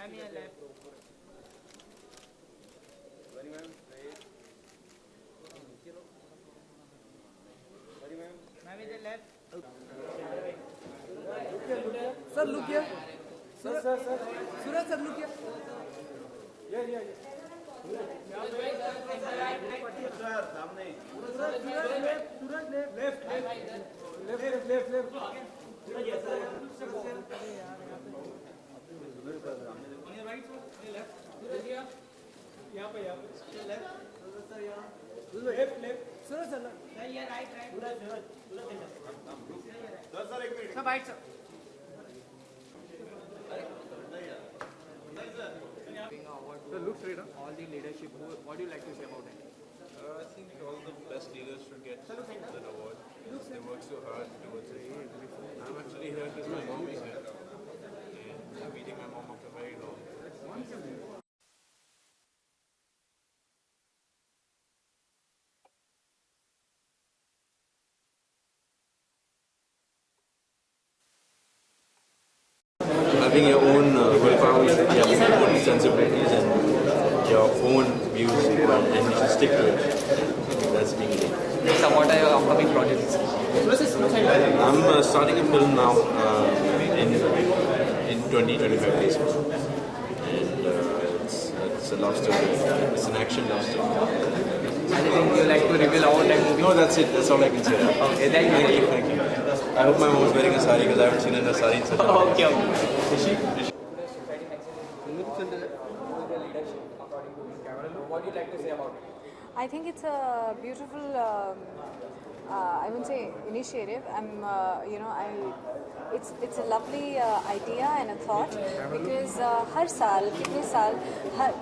Ma'am, here left. Very ma'am, straight. Very ma'am. Ma'am, इधर left. Sir, look here. Sir. Suraj, sir, look here. Yeah. Sir, सामने. Suraj, left. Suraj, sir. Sir, here right. Sir, एक minute. Sir, right, sir. Sir, look straight. All the leadership. What do you like to say about it? I think all the best leaders should get that award. They work so hard towards it. I'm actually here because my mom is here. And I'm meeting my mom after very long. Having your own willpower, your own sensibilities, and your own views, and you should stick to it. That's being it. So, what are your upcoming projects? I'm starting a film now in 20-25 days. And it's a love story. It's an action love story. Anything you like to reveal about that movie? No, that's it. That's all I can say. Okay, thank you. Thank you. I hope my mom is wearing a sari because I haven't seen her in a sari in such a long time. Okay. Is she? What do you like to say about it? I think it's a beautiful, I wouldn't say initiative. It's a lovely idea and a thought because हर साल कितने साल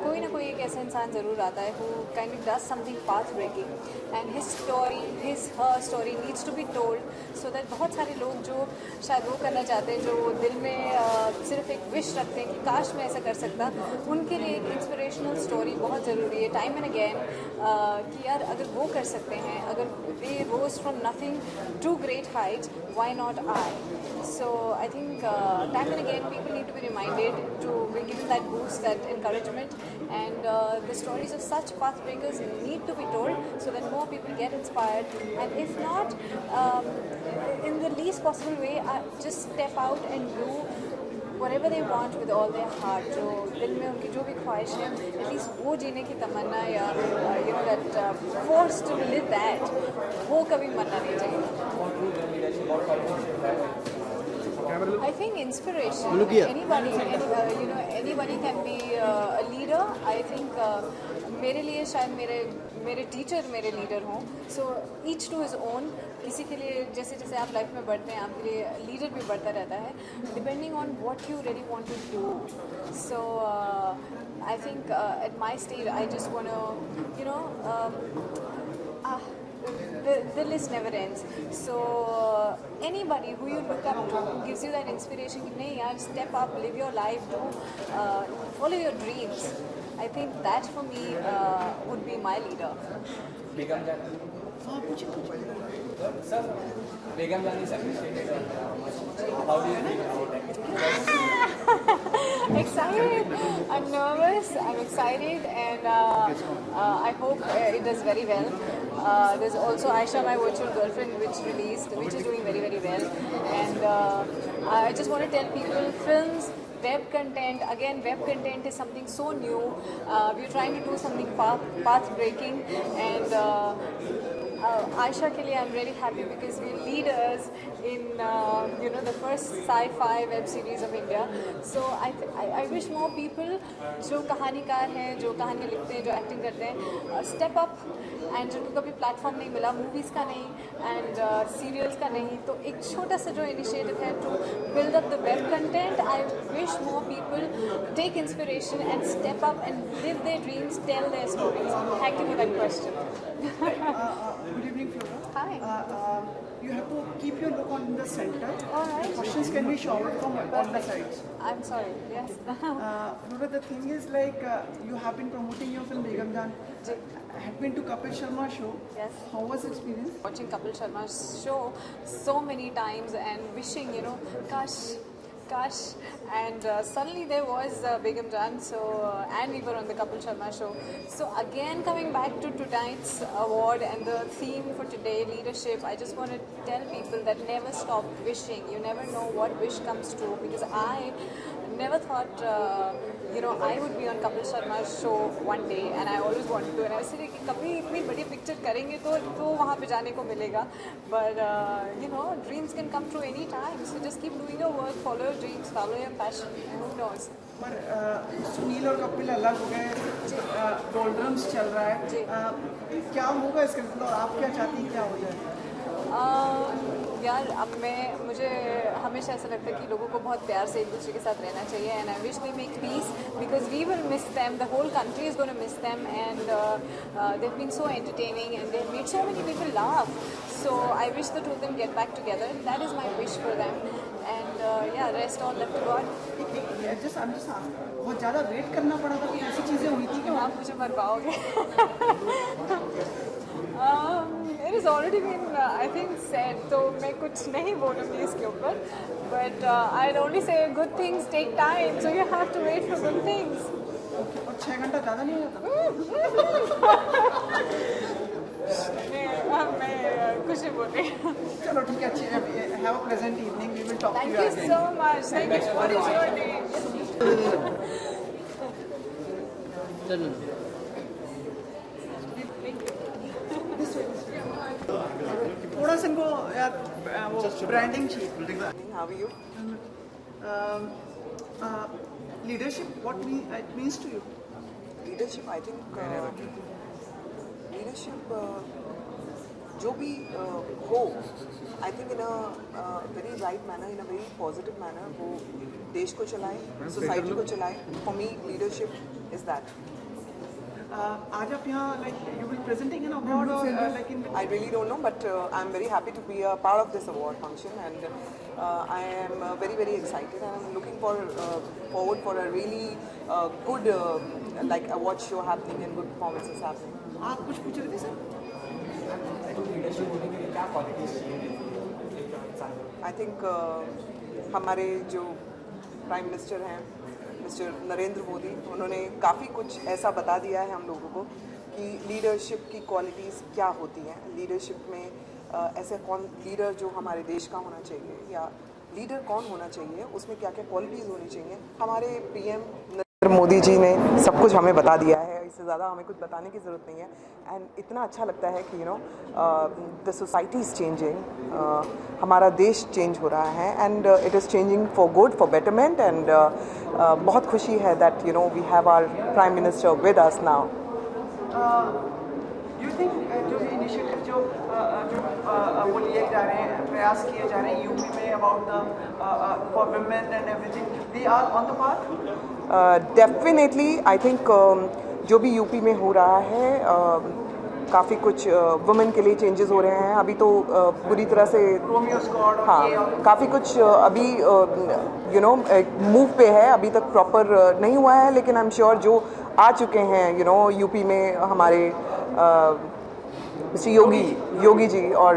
कोई ना कोई एक ऐसा इंसान ज़रूर आता है who kind of does something path breaking and her story needs to be told so that बहुत सारे लोग जो शायद वो करना चाहते हैं जो दिल में सिर्फ एक विश रखते हैं कि काश मैं ऐसा कर सकता उनके लिए एक इंस्पिरेशनल स्टोरी बहुत ज़रूरी है टाइम एंड अगेन कि यार अगर वो कर सकते हैं अगर they rose from nothing to great heights why not I so I think time and again people need to be reminded to be given that boost that encouragement and the stories of such path breakers need to be told so that more people get inspired and if not in the least possible way just step out and do whatever they want with all their heart जो दिल में उनकी जो भी ख्वाहिश है at least वो जीने की तमन्ना या you know that force to live that वो कभी मरना नहीं चाहिए I think inspiration anybody can be a leader I think मेरे लिए शायद मेरे टीचर मेरे लीडर हों so each to his own किसी के लिए जैसे जैसे आप लाइफ में बढ़ते हैं आपके लिए लीडर भी बढ़ता रहता है depending on what you really want to do so I think at my stage I just want to you know the list never ends so anybody who you look up to who gives you that inspiration कि नहीं यार step up live your life do follow your dreams I think that for me would be my leader Begum Jani. Sir, Begum Jani is appreciated. How do you feel about that? Excited. I'm nervous. I'm excited, and I hope it does very well. There's also Aisha, my virtual girlfriend, which released, which is doing very, very well. And I just want to tell people, films, web content. Again, web content is something so new. We're trying to do something path breaking, and Aisha ke liye I'm really happy because we're leaders in the first sci-fi web series of India. So I wish more people जो कहानीकार हैं जो कहानी लिखते हैं जो acting करते हैं step up and जिनको कभी प्लेटफॉर्म नहीं मिला मूवीज़ का नहीं and सीरियल्स का नहीं तो एक छोटा सा जो इनिशिएटिव है to build up the web content I wish more people take inspiration and step up and live their dreams tell their stories. Thank you for that question. Good evening, Flora. Hi. You have to keep your look on the center. All right. Questions can be showered from on the sides. I'm sorry. Yes. Flora, the thing is like you have been promoting your film Begum Jaan. Had been to Kapil Sharma show. Yes. How was the experience? Watching Kapil Sharma's show so many times and wishing, kash Akash, and suddenly there was Begum Jan, and we were on the Kapil Sharma show. So again, coming back to tonight's award and the theme for today, leadership, I just want to tell people that never stop wishing. You never know what wish comes true, because I never thought I would be on Kapil Sharma's show one day, and I always wanted to, and I was saying कि कभी इतनी बड़ी picture करेंगे तो वहाँ पे जाने को मिलेगा, but dreams can come true any time, so just keep doing your work, follow your dreams, follow your passion, and who knows. पर सुनील और कपिल अलग हो गए, डोल्ड्रम्स चल रहा है, क्या होगा इसके मतलब, आप क्या चाहती हैं क्या हो जाए? यार अब मुझे हमेशा ऐसा लगता है कि लोगों को बहुत प्यार से एक दूसरे के साथ रहना चाहिए, and I wish they make peace, because we will miss them, the whole country is gonna miss them, and they have been so entertaining and they have made so many people laugh, so I wish the two of them get back together, that is my wish for them, and yeah rest all left to God. बहुत ज़्यादा wait करना पड़ा था, कुछ ऐसी चीज़ें हुई थी कि आप मुझे मर पाओगे. It has already been, I think, said, तो मैं कुछ नहीं बोलूँगी इसके ऊपर, but I'd only say good things take time, so you have to wait for good things. और 6 घंटा ज़्यादा नहीं होता? मैं कुछ नहीं बोल रही. चलो ठीक है, अच्छी have a pleasant evening, we will talk to you Thank you again. so much. Thank you. What is your name? थोड़ा सा इनको यार वो ब्रांडिंग चाहिए. How are you? Leadership, what it means to you? Leadership, I think leadership जो भी हो, I think in a very right manner, in a very positive manner, वो देश को चलाए, सोसाइटी को चलाए. For me, leadership is that. आज आप यहाँ like you will presenting an award or like in. I really don't know, but I'm very happy to be a part of this award function, and I am very very excited, and I'm looking forward for a really good like award show happening and good performances happening. आप कुछ पूछ रहे थे sir? I think हमारे जो prime minister हैं mister Narendra Modi, उन्होंने काफ़ी कुछ ऐसा बता दिया है हम लोगों को कि लीडरशिप की क्वालिटीज़ क्या होती हैं. लीडरशिप में ऐसे कौन लीडर जो हमारे देश का होना चाहिए, या लीडर कौन होना चाहिए, उसमें क्या क्या क्वालिटीज़ होनी चाहिए. हमारे पीएम नरेंद्र मोदी जी ने सब कुछ हमें बता दिया है, इससे ज़्यादा हमें कुछ बताने की ज़रूरत नहीं है. एंड इतना अच्छा लगता है कि द सोसाइटी इज़ चेंजिंग, हमारा देश चेंज हो रहा है, and it is changing for good, for betterment, and बहुत खुशी है that we have our prime minister with us now. Do you think जो इनिशिएटिव जो वो लिए जा रहे हैं, प्रयास किए जा रहे हैं यूपी में about the for women and everything, they are on the path? Definitely I think जो भी यूपी में हो रहा है, काफ़ी कुछ वुमेन के लिए चेंजेस हो रहे हैं. अभी तो पूरी तरह से हाँ काफ़ी कुछ अभी मूव पे है, अभी तक प्रॉपर नहीं हुआ है, लेकिन आई एम श्योर जो आ चुके हैं यूपी में हमारे मिस्टर योगी जी, और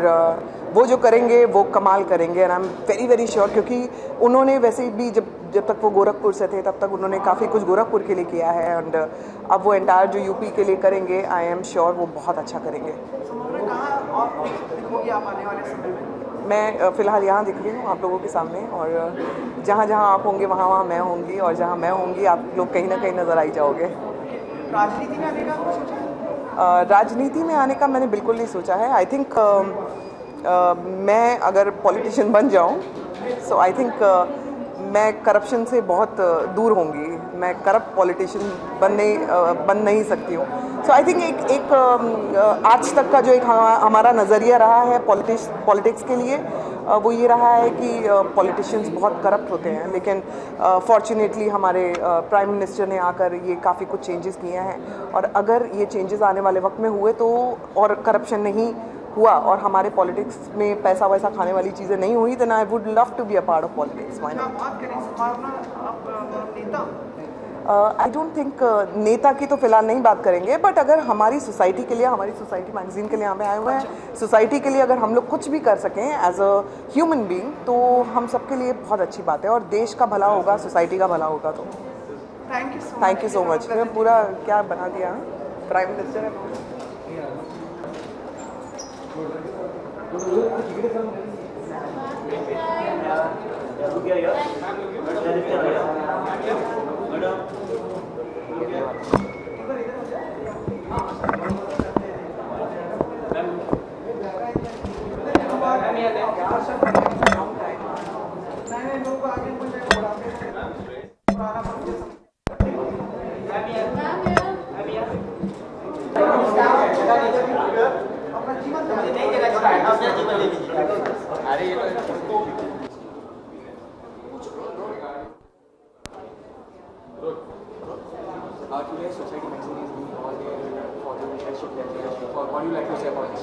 वो जो करेंगे वो कमाल करेंगे, and I am very very sure, क्योंकि उन्होंने वैसे भी जब तक वो गोरखपुर से थे तब तक उन्होंने काफ़ी कुछ गोरखपुर के लिए किया है, एंड अब वो एंटायर जो यूपी के लिए करेंगे, आई एम श्योर वो बहुत अच्छा करेंगे. मैं फ़िलहाल यहाँ दिख रही हूँ आप लोगों के सामने, और जहाँ जहाँ आप होंगे वहाँ वहाँ मैं होंगी, और जहाँ मैं होंगी आप लोग कहीं ना कहीं नज़र आई जाओगे. राजनीति में आने का आपने सोचा? राजनीति में आने का मैंने बिल्कुल नहीं सोचा है. आई थिंक मैं अगर पॉलिटिशियन बन जाऊँ, सो आई थिंक मैं करप्शन से बहुत दूर होंगी. मैं करप्ट पॉलिटिशियन बन नहीं सकती हूँ. सो आई थिंक एक आज तक का जो एक हमारा नज़रिया रहा है पॉलिटिक्स के लिए, वो ये रहा है कि पॉलिटिशियंस बहुत करप्ट होते हैं, लेकिन फॉर्चुनेटली हमारे प्राइम मिनिस्टर ने आकर ये काफ़ी कुछ चेंजेस किए हैं, और अगर ये चेंजेस आने वाले वक्त में हुए तो और करप्शन नहीं हुआ और हमारे पॉलिटिक्स में पैसा वैसा खाने वाली चीज़ें नहीं हुई, then I would love to be a part of politics. Why not? बात करें संभावना, आप नेता आई डोंट थिंक नेता की तो फिलहाल नहीं बात करेंगे, बट अगर हमारी सोसाइटी के लिए, हमारी सोसाइटी मैगजीन के लिए यहाँ पे आए हुए हैं, सोसाइटी के लिए अगर हम लोग कुछ भी कर सकें एज अ ह्यूमन बीइंग तो हम सबके लिए बहुत अच्छी बात है, और देश का भला होगा, सोसाइटी का भला होगा। तो थैंक यू सो मच। पूरा क्या बना दिया, प्राइम मिनिस्टर है। Today, Society Magazine is doing all day for the leadership. What do you like to say about this?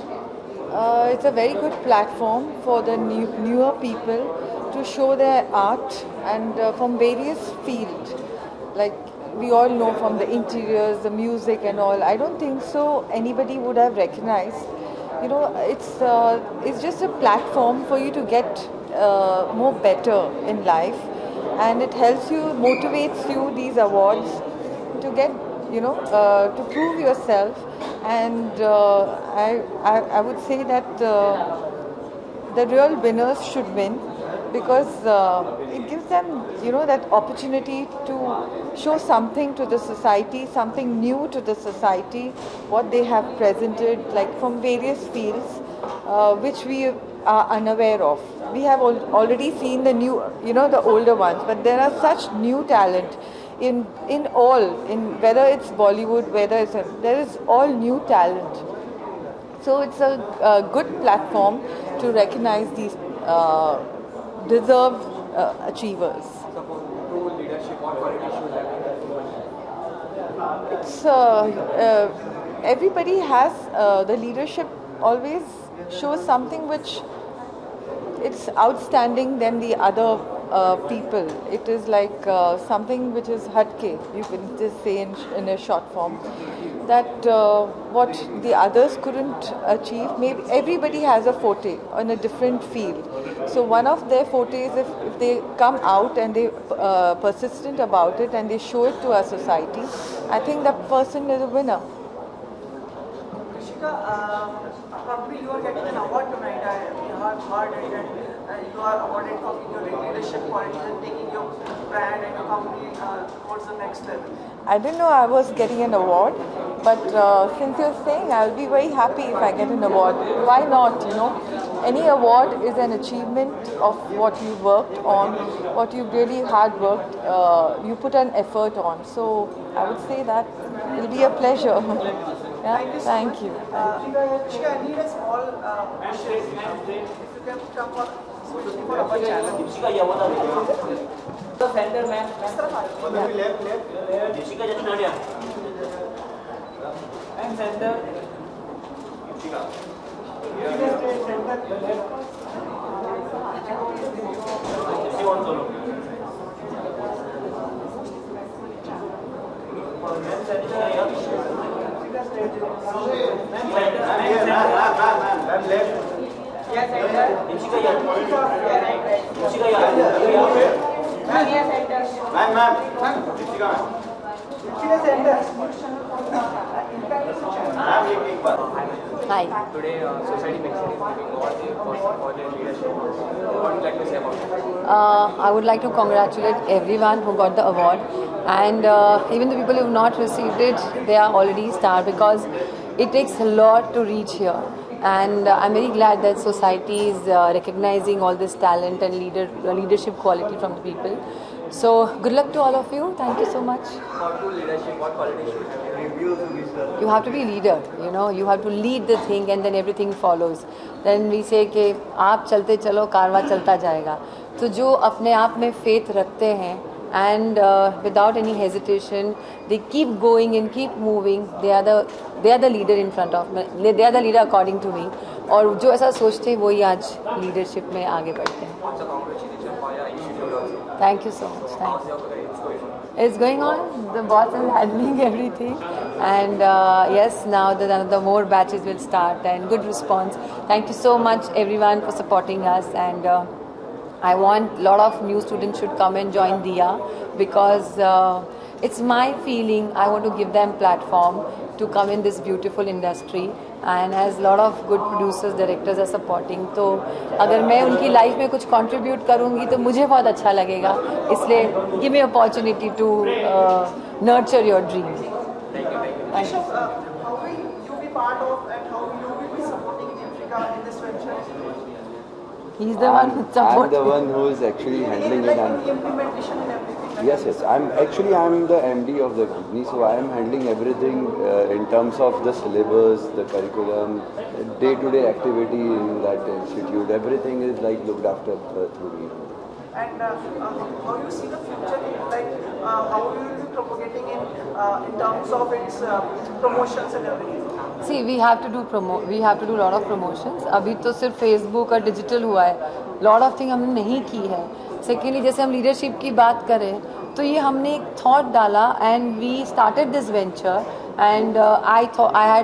It's a very good platform for the newer people to show their art and from various fields. Like we all know from the interiors, the music and all. I don't think so anybody would have recognized. You know, it's just a platform for you to get more better in life, and it helps you, motivates you, these awards, to get, you know, to prove yourself. And I would say that the real winners should win, because it gives them, you know, that opportunity to show something to the society, something new to the society, what they have presented, like from various fields which we are unaware of. We have already seen the new, you know, the older ones, but there are such new talent in all, in whether it's Bollywood, whether it's there is all new talent. So it's a good platform to recognize these deserved achievers. So for true leadership, what qualities should have? It's everybody has the leadership always shows something which it's outstanding than the other people. It is like something which is hatke, you can just say in a short form, that what the others couldn't achieve. Maybe everybody has a forte on a different field. So one of their fortes, if they come out and they persistent about it and they show it to our society, I think that person is a winner. Rishika, probably you are getting an award tonight. We have heard it, and you are awarded for your leadership qualities and taking your brand and your company towards the next level. I didn't know I was getting an award, but since you're saying, I'll be very happy if I get an award. Why not, you know? Any award is an achievement of what you worked on, what you really hard worked, you put an effort on. So I would say that it'll be a pleasure. Yeah, thank you. Rishika, I need a small if you can come for a challenge. The center man. Jessica Jatnadia. And center. Jesse one solo. And center. Hi. Today, Society Magazine is giving award for their leadership. What would you like to say about it? I would like to congratulate everyone who got the award, and even the people who have not received it, they are already star, because it takes a lot to reach here. And I'm very glad that society is recognizing all this talent and leadership quality from the people. So good luck to all of you. Thank you so much. For true leadership, what qualities should have? You have to be leader, you know, you have to lead the thing and then everything follows. Then we say कि आप चलते चलो कारवां चलता जाएगा. तो जो अपने आप में faith रखते हैं and without any hesitation, they keep going and keep moving. They are the leader in front of me. They are the leader according to me. और जो ऐसा सोचते हैं वही आज लीडरशिप में आगे बढ़ते हैं. Also, congratulations for your institute also. Thank you so much. How's Thank you. your career going on? It's going on. The boss is handling everything, and yes, now the more batches will start, and good response. Thank you so much, everyone, for supporting us, and I want a lot of new students should come and join DIA because it's my feeling. I want to give them platform to come in this beautiful industry, and as a lot of good producers, directors are supporting. तो अगर मैं उनकी life में कुछ contribute करूँगी तो मुझे बहुत अच्छा लगेगा. इसलिए give me opportunity to nurture your dream. Thank you. Rishabh, how will you be part of and how will you be supporting Africa in this venture? He's the one who I'm supports the me. one who is actually handling Like it. in the implementation and everything. Yes. I'm the MD of the company, so I am handling everything in terms of the syllabus, the curriculum, day-to-day activity in that institute. Everything is like looked after through me. And how you see the future, like how you will be propagating in terms of its promotions and everything? See, we have to do lot of promotions. अभी तो सिर्फ Facebook और digital हुआ है. Lot of thing हमने नहीं की है. Secondly, जैसे हम leadership की बात करें तो ये हमने एक thought डाला and we started this venture and I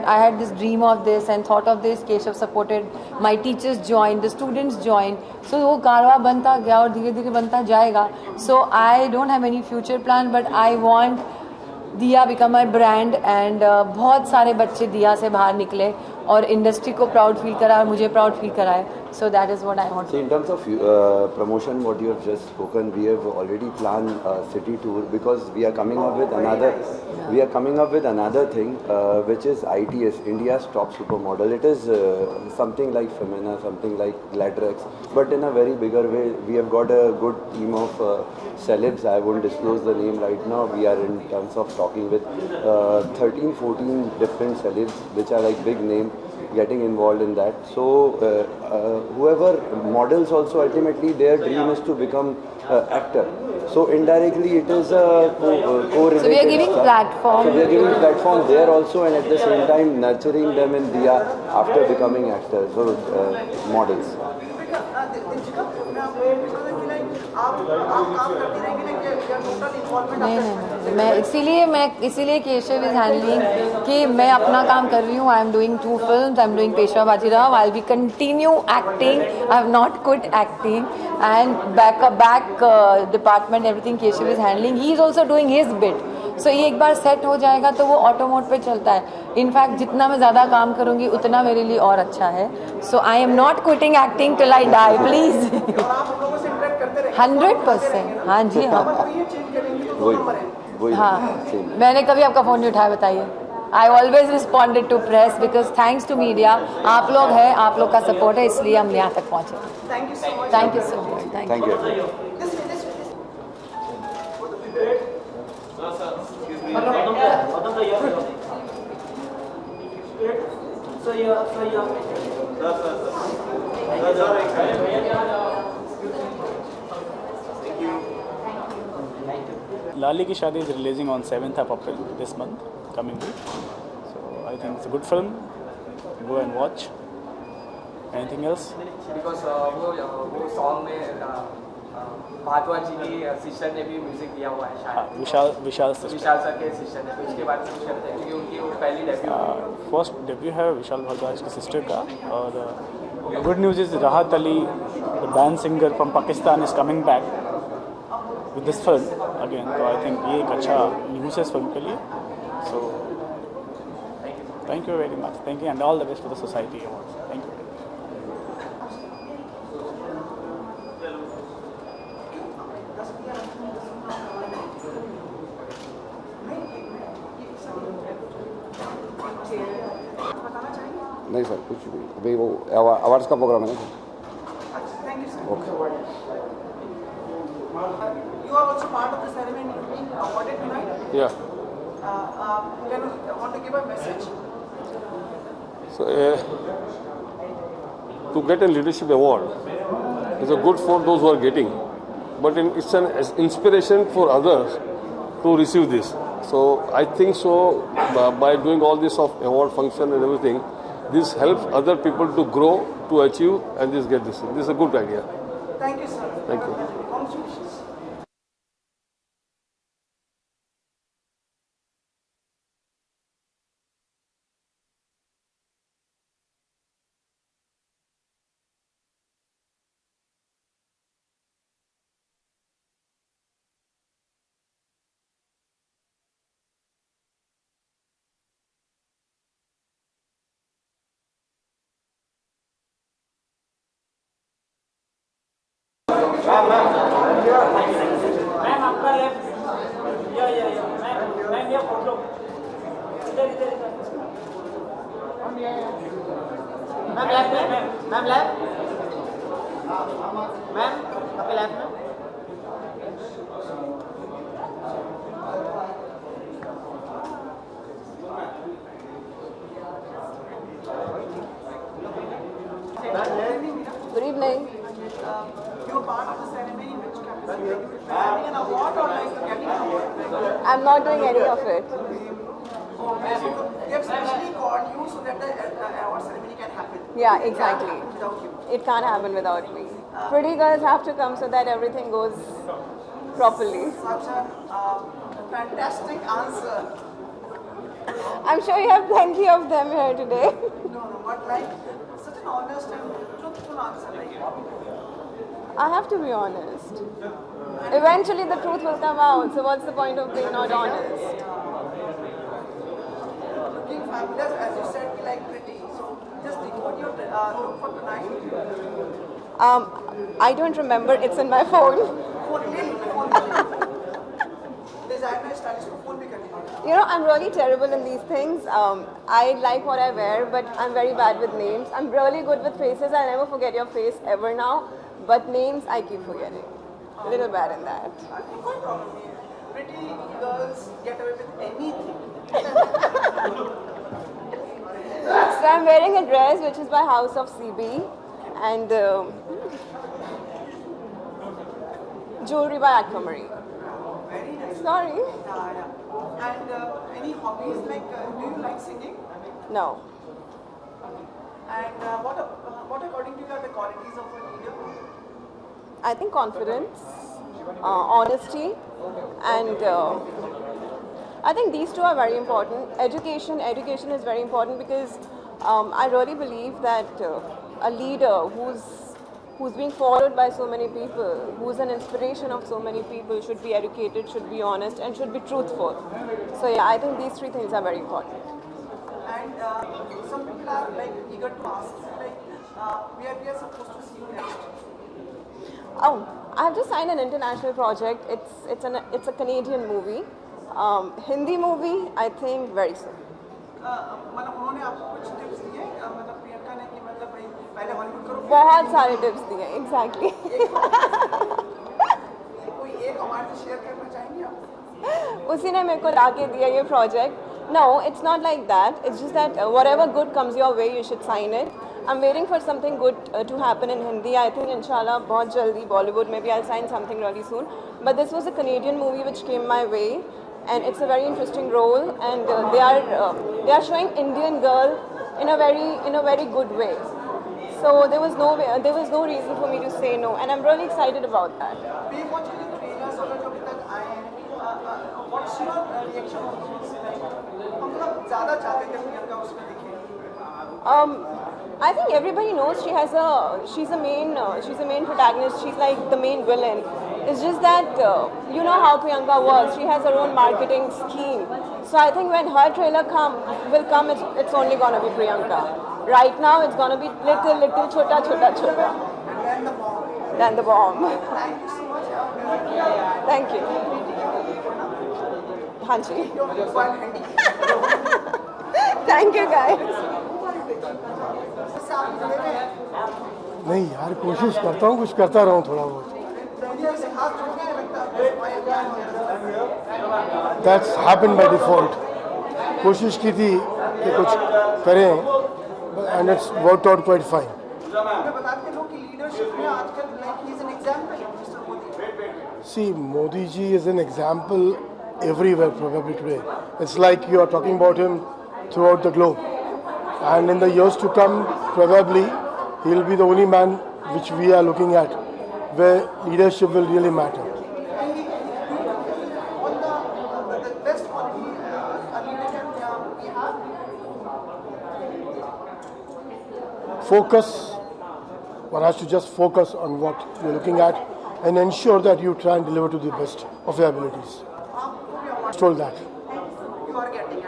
had this dream of this and thought of this. Keshav supported, my teachers joined, the students joined. So वो कारवा बनता गया और धीरे धीरे बनता जाएगा. So I don't have any future plan, but I want दिया बिकम माई ब्रांड एंड बहुत सारे बच्चे दिया से बाहर निकले और इंडस्ट्री को प्राउड फील करा और मुझे प्राउड फील कराए. So that is what I want. So in terms of promotion, what you have just spoken, we have already planned a city tour because we are coming up with another thing which is ITS, India's top supermodel. It is something like Femina, something like Gladrex, but in a very bigger way. We have got a good team of celebs. I won't disclose the name right now. We are in terms of talking with 13-14 different celebs which are like big name getting involved in that. So whoever models also ultimately their dream is to become actor. So indirectly it is a co-related. So we are giving platform. So we are giving platform there also, and at the same time nurturing them in Diya after becoming actors or models. नहीं, मैं इसीलिए Keshav is handling कि मैं अपना काम कर रही हूँ. I am doing 2 films. I am doing Peshwa Bajirao. I will be continue acting. I have not quit acting and back department everything Keshav is handling. He is also doing his bit. So ये एक बार set हो जाएगा तो वो auto mode पे चलता है. In fact जितना मैं ज़्यादा काम करूँगी उतना मेरे लिए और अच्छा है. So I am not quitting acting till I die please. 100%. हाँ जी हाँ. हाँ, मैंने कभी आपका फ़ोन नहीं उठाया बताइए. I always responded to press because thanks to media. आप लोग हैं, आप लोग का सपोर्ट है, इसलिए हम यहाँ तक पहुँचे. Thank you so much. Thank you so much. Thank you. Lali Ki Shaadi is releasing on 7th of April this month, coming week. So I think it's a good film. Go and watch. Anything else? Because वो song में भारद्वाज जी की sister ने भी music दिया हुआ है शायद. विशाल sir के सिस्टर ने. तो उसके बारे में कुछ कहना चाहिए क्योंकि उनकी वो पहली डेब्यू. फर्स्ट डेब्यू है विशाल भारद्वाज की सिस्टर का. और गुड न्यूज़ इज राहत Ali, the band singer from Pakistan, is coming back with this film again. So I think ये एक अच्छा न्यूज़ है इस फिल्म के लिए. So thank you very much. Thank you and all the best for the society awards. Thank you. नहीं sir कुछ भी. अभी वो अवार्ड्स का प्रोग्राम है ना. Thank you, sir. Okay. You are also part of the ceremony being awarded tonight. Yeah. Can you want to give a message? So, to get a leadership award is a good for those who are getting. but it's an inspiration for others to receive this. So I think so by doing all this of award function and everything, this helps other people to grow, to achieve, and just get this. This is a good idea. Thank you, sir. Thank you. Congratulations. Ma'am आपका left या ma'am ये photo इधर इधर ma'am left में ma'am left ma'am आपके left में Good evening. You're part of the ceremony which capacity? Getting an award or like getting an award? I'm not doing any of it. They have specially called you so that the award ceremony can happen. Yeah, exactly. Without you. It can't happen without me. Pretty girls have to come so that everything goes properly. Such a fantastic answer. I'm sure you have plenty of them here today. No, but like such an honest and truthful answer. Like, I have to be honest. Eventually the truth will come out, so what's the point of being not honest? looking fabulous, as you said, we like pretty. So just decode your look for tonight. I don't remember, it's in my phone. Designer stylish को phone भी करनी पड़ेगी. You know, I'm really terrible in these things. I like what I wear, but I'm very bad with names. I'm really good with faces. I'll never forget your face ever now. But names, I keep forgetting. A little bad in that. कोई problem नहीं है. Pretty girls get away with anything. So I'm wearing a dress which is by House of CB and jewelry by Aquamarine. Very nice. Sorry. Yeah. And any hobbies like do you like singing? No. And what according to you are the qualities of a leader? I think confidence, honesty, and I think these two are very important. Education is very important because I really believe that a leader who's being followed by so many people, who's an inspiration of so many people, should be educated, should be honest, and should be truthful. So yeah, I think these three things are very important. And some people are like eager to ask you like where we are supposed to see you next. Oh, I have just signed an international project. It's a Canadian movie. Hindi movie, I think very soon. मतलब उन्होंने आपको कुछ tips दिए मतलब प्रियंका ने कि मतलब भाई पहले हॉलीवुड करो बहुत सारे टिप्स दिए exactly. कोई एक हमारे से शेयर करना चाहेंगे आप? उसी ने मेरे को लाके दिया ये project. No, it's not like that. It's just that whatever good comes your way, you should sign it. I'm waiting for something good to happen in Hindi. I think inshallah बहुत जल्दी Bollywood maybe I'll sign something really soon. But this was a Canadian movie which came my way, and it's a very interesting role. And they are showing Indian girl in a very good way. So there was no reason for me to say no, and I'm really excited about that. What's your reaction on those? हम लोग ज़्यादा चाहते थे प्रियंका उसमें दिखे. I think everybody knows she's a main protagonist. She's like the main villain. It's just that you know how Priyanka works. She has her own marketing scheme. So I think when her trailer will come, it's only gonna be Priyanka. Right now it's gonna be little chota. And then the bomb. Then the bomb. Thank you so much. Thank you. Hanji. Thank you guys. नहीं यार कोशिश करता हूँ कुछ करता रहूँ थोड़ा बहुत. That's happened by default. कोशिश की थी कि कुछ करें and it's worked out quite fine. मैं बताते लोग कि लीडरशिप में आजकल like he is an example, Mr. Modi. See, Modi ji is an example everywhere probably today. It's like you are talking about him throughout the globe. And in the years to come, probably he will be the only man which we are looking at where leadership will really matter. The best quality a leader can we have? Focus. One has to just focus on what you're looking at and ensure that you try and deliver to the best of your abilities. Told that. You are getting it.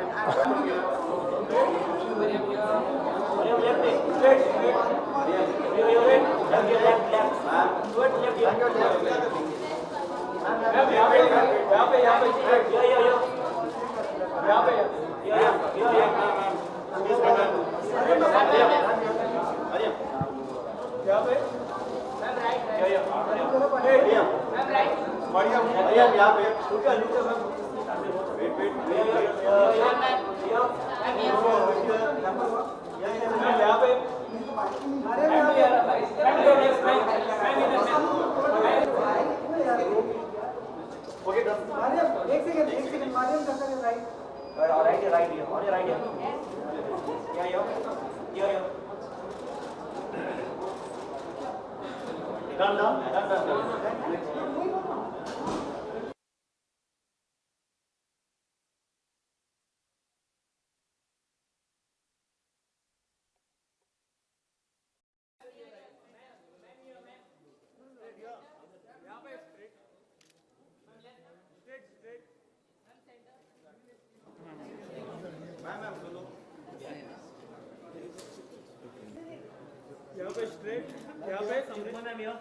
यहाँ पे straight, यहाँ पे सुमन ma'am यहाँ,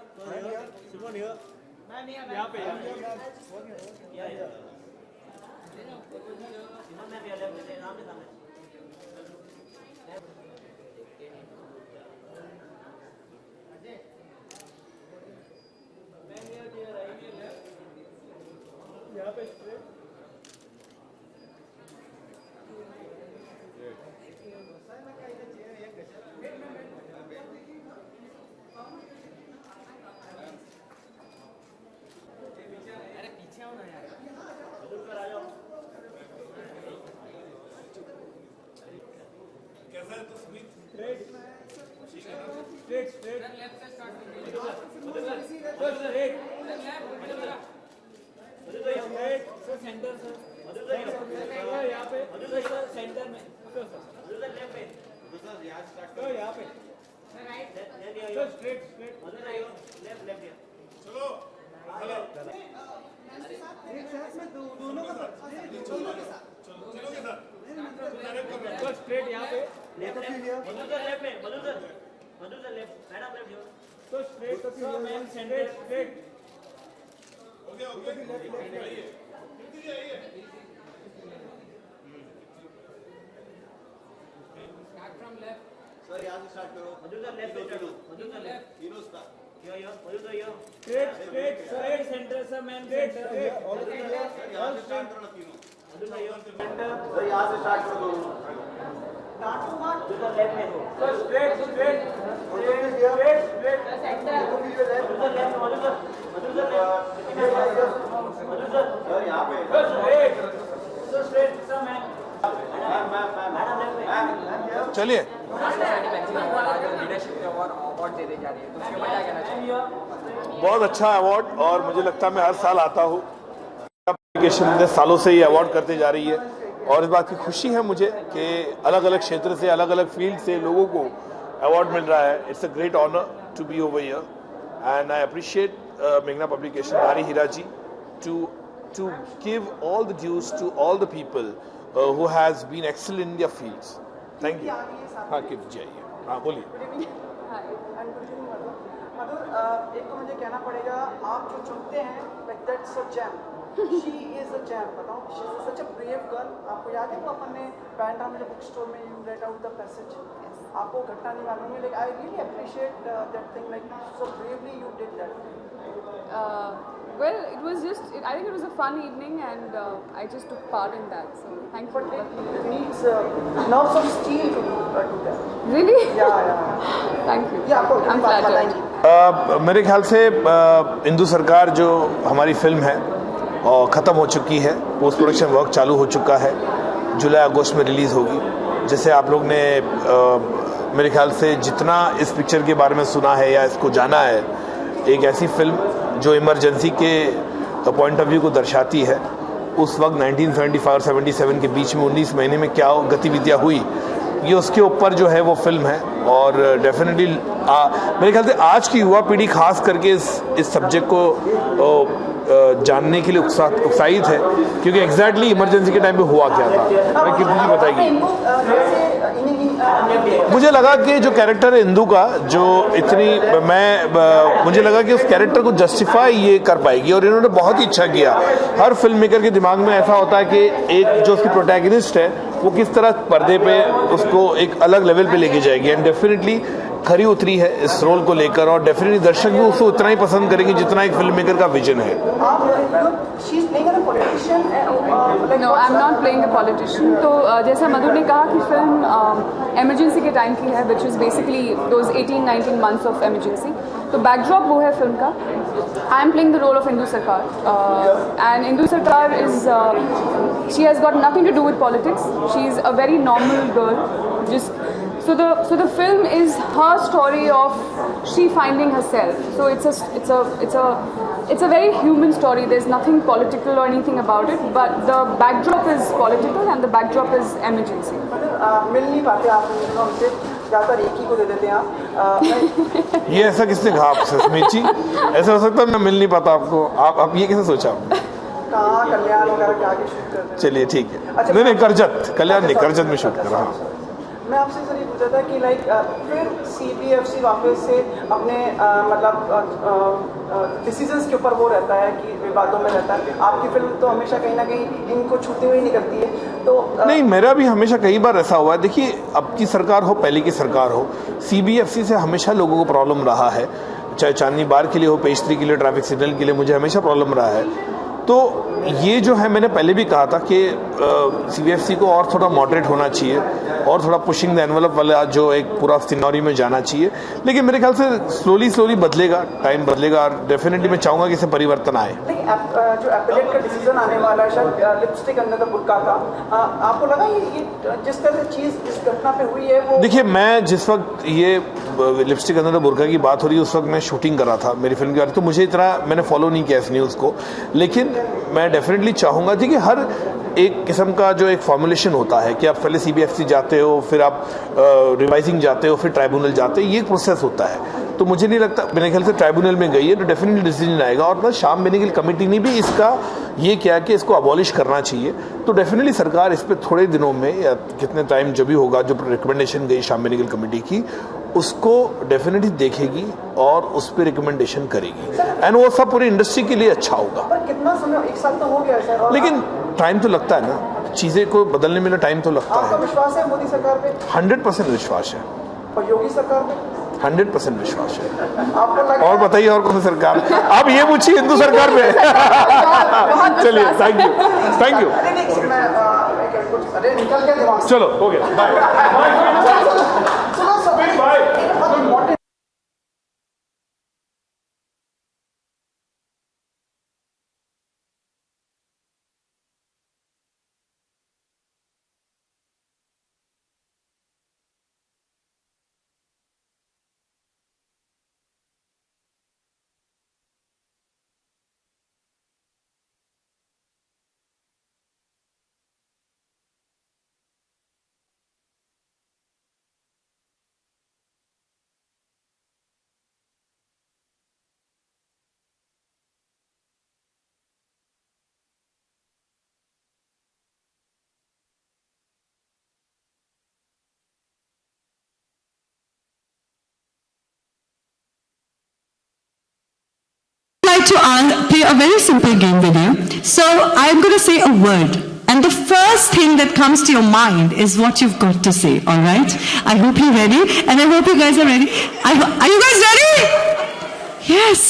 सुमन यहाँ, यहाँ पे सुमन ma'am यहाँ सामने सामने यहाँ पे स्ट्रेट चलिए बहुत अच्छा अवार्ड और मुझे लगता है मैं हर साल आता हूँ। एप्लीकेशन सालों से ये अवार्ड करते जा रही है और इस बात की खुशी है मुझे कि अलग अलग क्षेत्र से अलग अलग फील्ड से लोगों को अवार्ड मिल रहा है। It's a great honour to be over here and I appreciate Magna publication Nari Hira ji to give all the dues to all the people who has been excellent in their fields. Thank you. हाँ किप जाइए हाँ बोलिए। मधुर एक तो मुझे कहना पड़ेगा आप जो चुनते हैं like that's a gem. She is a gem. बताओ she is such a brave girl. आपको याद है वो अपन ने बैंड्रा में बुक स्टोर में you read out the passage. आपको घटना नहीं मालूम है like I really appreciate that thing like so bravely you did that. Well, it was just, I think it was a fun evening and I just took part in that. So, thank you. But it needs nerves of steel to do that. Really? Yeah. Thank you. Yeah, I'm flattered. मेरे ख्याल से हिंदू सरकार जो हमारी film है और ख़त्म हो चुकी है, पोस्ट प्रोडक्शन वर्क चालू हो चुका है, जुलाई अगस्त में रिलीज़ होगी। जैसे आप लोग ने मेरे ख्याल से जितना इस पिक्चर के बारे में सुना है या इसको जाना है, एक ऐसी फिल्म जो इमरजेंसी के पॉइंट ऑफ व्यू को दर्शाती है। उस वक्त 1975 और 77 के बीच में 19 महीने में क्या गतिविधियाँ हुई, ये उसके ऊपर जो है वो फिल्म है। और डेफिनेटली मेरे ख्याल से आज की युवा पीढ़ी खास करके इस सब्जेक्ट को जानने के लिए उत्साहित है, क्योंकि एग्जैक्टली इमरजेंसी के टाइम पे हुआ क्या था। मैं कीर्ति जी बताएगी। मुझे लगा कि जो कैरेक्टर है इंदू का, जो मुझे लगा कि उस कैरेक्टर को जस्टिफाई ये कर पाएगी, और इन्होंने बहुत ही अच्छा किया। हर फिल्म मेकर के दिमाग में ऐसा होता है कि एक जो उसकी प्रोटैगनिस्ट है वो किस तरह पर्दे पे उसको एक अलग लेवल पे लेके जाएगी, एंड डेफिनेटली खरी उतरी है इस रोल को लेकर, और डेफिनेटली दर्शक भी उसको उतना ही पसंद करेंगे जितना एक फिल्म मेकर का विजन है। No, I'm not playing a politician. तो जैसा मधुर ने कहा कि फिल्म emergency के टाइम की है, which is basically those 18-19 months of emergency. तो backdrop वो है फिल्म का। I am playing the role of Indu Sarkar, and Indu Sarkar is she has got nothing to do with politics. She is a very normal girl. So the film is her story of she finding herself. So it's a very human story. There's nothing political or anything about it, but the backdrop is political and the backdrop is emergency. मिल नहीं पाते आप उनसे, ज़्यादातर एक ही को दे देते हैं आप। ये ऐसा किसने कहा आपसे स्मित जी? ऐसा हो सकता है मैं मिल नहीं पाता आपको? आप ये कैसे सोचा आपने? कहाँ कल्याण वगैरह के आगे शूट करते हैं। चलिए ठीक है। नहीं करजत, कल्याण नहीं, करजत में शूट कर रहा हूँ। मैं आपसे सर ये पूछा था कि लाइक फिर CBFC वापस से अपने मतलब डिसीजंस के ऊपर वो रहता है कि विवादों में रहता है। आपकी फिल्म तो हमेशा कहीं ना कहीं इनको छूते हुए निकलती है, तो नहीं, मेरा भी हमेशा कई बार ऐसा हुआ है। देखिए, अब की सरकार हो, पहले की सरकार हो, CBFC से हमेशा लोगों को प्रॉब्लम रहा है, चाहे चांदनी बार के लिए हो, पेज 3 के लिए, ट्रैफिक सिग्नल के लिए, मुझे हमेशा प्रॉब्लम रहा है। तो ये जो है, मैंने पहले भी कहा था कि CBFC को और थोड़ा मॉडरेट होना चाहिए और थोड़ा पुशिंग द एनवलप वाला जो एक पूरा सिनेरियो में जाना चाहिए। लेकिन मेरे ख्याल से स्लोली बदलेगा, टाइम बदलेगा, और डेफिनेटली मैं चाहूँगा कि इससे परिवर्तन आए। जो एपिलेट का डिसीजन आने वाला है, शायद लिपस्टिक अंडर द बुर्का का, आपको लगा ये जिस तरह से चीज़ इस घटना पे हुई है वो? देखिए, मैं जिस वक्त ये लिपस्टिक अंडर द बुर्का की बात हो रही है, उस वक्त मैं शूटिंग कर रहा था मेरी फिल्म की, तो मुझे इतना मैंने फॉलो नहीं किया इस न्यूज़ को। लेकिन मैं डेफिनेटली चाहूँगा कि हर एक किस्म का जो एक फॉर्मुलेशन होता है कि आप पहले CBFC जाते हो, फिर आप रिवाइजिंग जाते हो, फिर ट्राइब्यूनल जाते हो, ये एक प्रोसेस होता है। तो मुझे नहीं लगता, मेरे ख्याल से ट्राइब्यूनल में गई है तो डेफिनेटली डिसीजन आएगा। और ना शाम मेडिकल कमेटी ने भी इसका ये किया कि इसको अबॉलिश करना चाहिए। तो डेफिनेटली सरकार इस पर थोड़े दिनों में या कितने टाइम जो भी होगा, जो रिकमेंडेशन गई शाम मेडिकल कमेटी की, उसको डेफिनेटली देखेगी और उस पर रिकमेंडेशन करेगी, एंड वो सब पूरी इंडस्ट्री के लिए अच्छा होगा। पर कितना समय, 1 साल तो हो गया सर, लेकिन टाइम तो लगता है ना, चीज़ें को बदलने में टाइम तो लगता आपका है। विश्वास है मोदी सरकार पे? 100% विश्वास है। और योगी सरकार पे? 100% विश्वास है। आपको लगा? और बताइए, और कौन सी सरकार? आप ये पूछिए हिंदू सरकार पे। चलिए, थैंक यू। अरे निकल गया दिमाग से। चलो, हो गया, bye. To play a very simple game with you. So I'm going to say a word, and the first thing that comes to your mind is what you've got to say. All right? I hope you're ready, and I hope you guys are ready. Are you guys ready? Yes.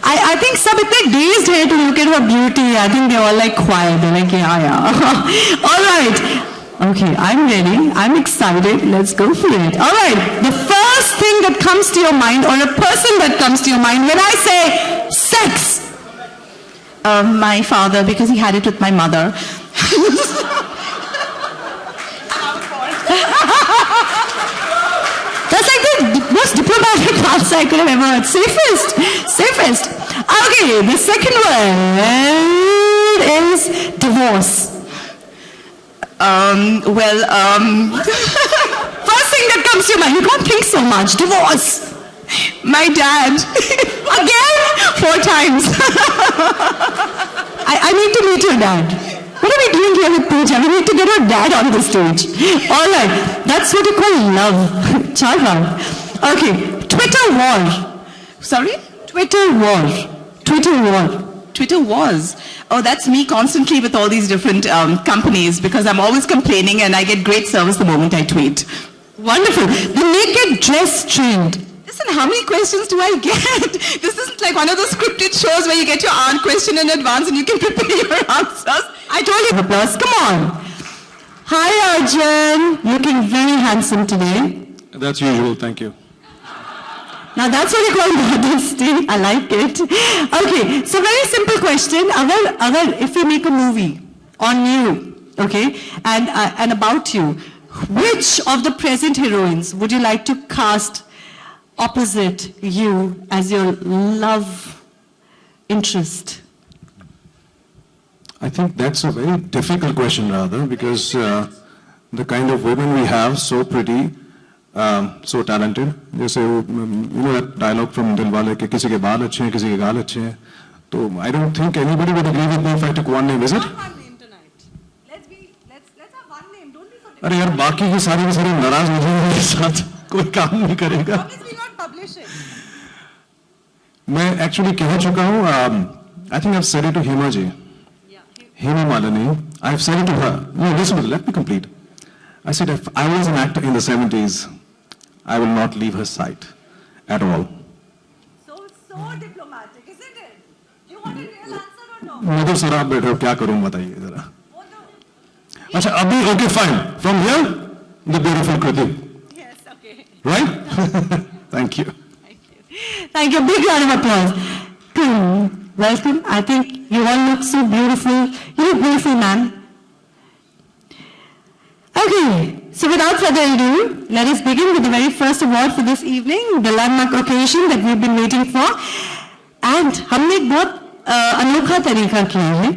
I think some people dazed here to look at her beauty. I think they're all like quiet. They're like, yeah. All right. Okay, I'm ready. I'm excited. Let's go for it. All right. The first thing that comes to your mind or a person that comes to your mind when I say sex? My father, because he had it with my mother. That's like the most diplomatic answer I could have ever heard. Safest. Okay, the second word is divorce. First thing that comes to your mind, you can't think so much. Divorce. My dad. Again? 4 times. I need to meet your dad. What are we doing here with Pooja? We need to get our dad on the stage. All right. That's what you call love. Chalva. Okay. Twitter war. Sorry? Twitter wars. Oh, that's me constantly with all these different companies because I'm always complaining and I get great service the moment I tweet. Wonderful. The naked dress trend. Listen, how many questions do I get? This isn't like one of those scripted shows where you get your question in advance and you can prepare your answers. I told you, applause. Come on. Hi, Arjun. Looking very handsome today. That's usual, thank you. Now that's what you call modesty. I like it. Okay, so very simple question. Agar if you make a movie on you, okay, and about you, which of the present heroines would you like to cast opposite you as your love interest? I think that's a very difficult question rather because the kind of women we have, so pretty, so talented. जैसे you know that dialogue from Dilwale कि किसी के बाल अच्छे हैं, किसी के गाल अच्छे हैं. तो I don't think anybody would agree with me if I took one name, is it? अरे यार बाकी के सारे नाराज हो जाएंगे मेरे साथ, कोई काम नहीं करेगा. मैं actually कह चुका हूँ. I think I've said it to Hema ji. Hema Malini. I've said it to her. No, listen, let me complete. I said if I was an actor in the 70s, I will not leave her side at all. So diplomatic, isn't it? Do you want a real answer or no? Madhur sir आप बैठे हो क्या करूँ बताइए जरा. अच्छा अभी okay fine. From here, the beautiful Kriti. Yes, okay. Right? Thank you. Thank you. Big round of applause. Welcome. I think you all look so beautiful. You look beautiful, man. Okay, so without further ado, let us begin with the very first award for this evening, the landmark occasion that we've been waiting for. And हमने एक बहुत अनोखा तरीका किया है.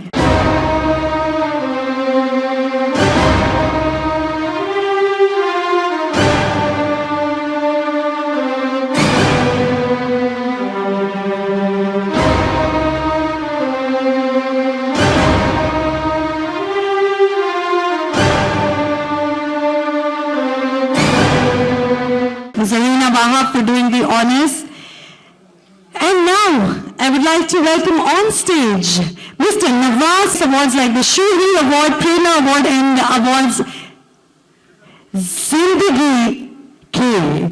Zarina Wahab for doing the honors. And now, I would like to welcome on stage Mr. Nawaz. Awards like the Shuri Award, Prerna Award and the awards Zindagi Ke.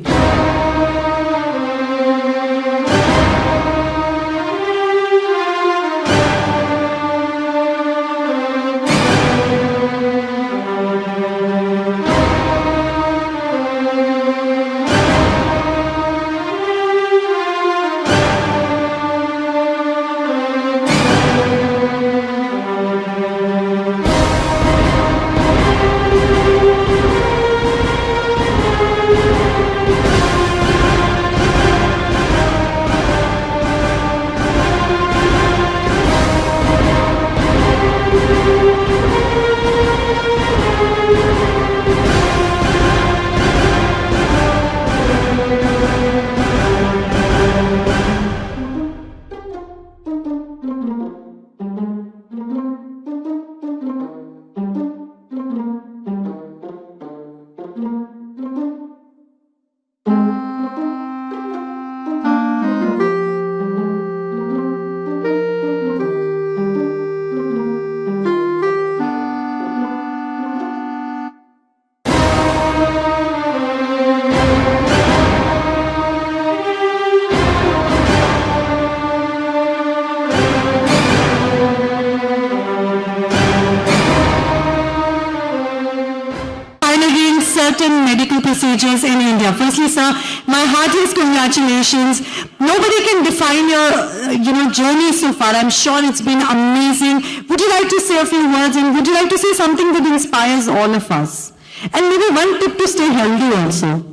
certain medical procedures in India. Firstly, sir, my heartiest congratulations. Nobody can define your journey so far. I'm sure it's been amazing. Would you like to say a few words, and would you like to say something that inspires all of us? And maybe one tip to stay healthy also.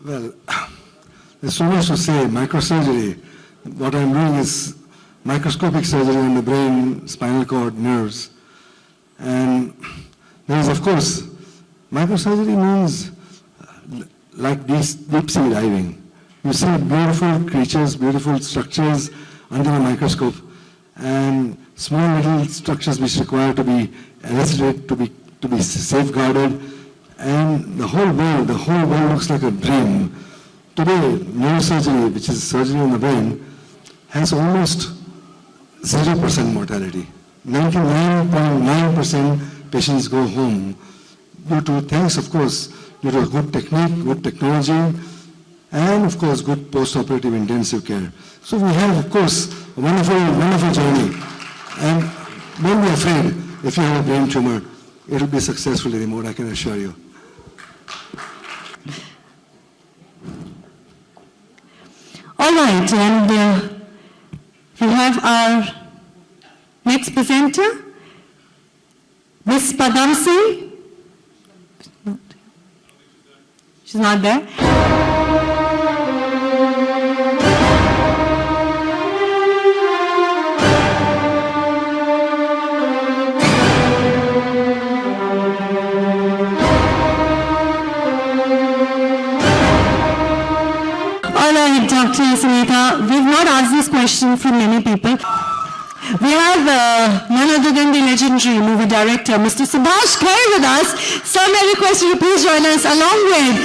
Well, there's so much to say. Microsurgery. What I'm doing is microscopic surgery on the brain, spinal cord, nerves. And there is, of course, microsurgery means like deep sea diving. You see beautiful creatures, beautiful structures under a microscope, and small little structures which require to be elucidated, to be safeguarded, and the whole world looks like a dream. Today, neurosurgery, which is surgery on the brain, has almost 0% mortality. 99.9% patients go home due to, thanks of course, due to good technique, good technology, and of course good post-operative intensive care. So we have, of course, a wonderful journey. And don't be afraid if you have a brain tumor. It will be successfully removed, I can assure you. All right, and we have our next presenter, Miss Padam Singh. She's not there. Dr. Sunita, we've not asked this question from many people. We have none other than the legendary movie director, Mr. Subhash Kher with us. So may I request you to please join us along with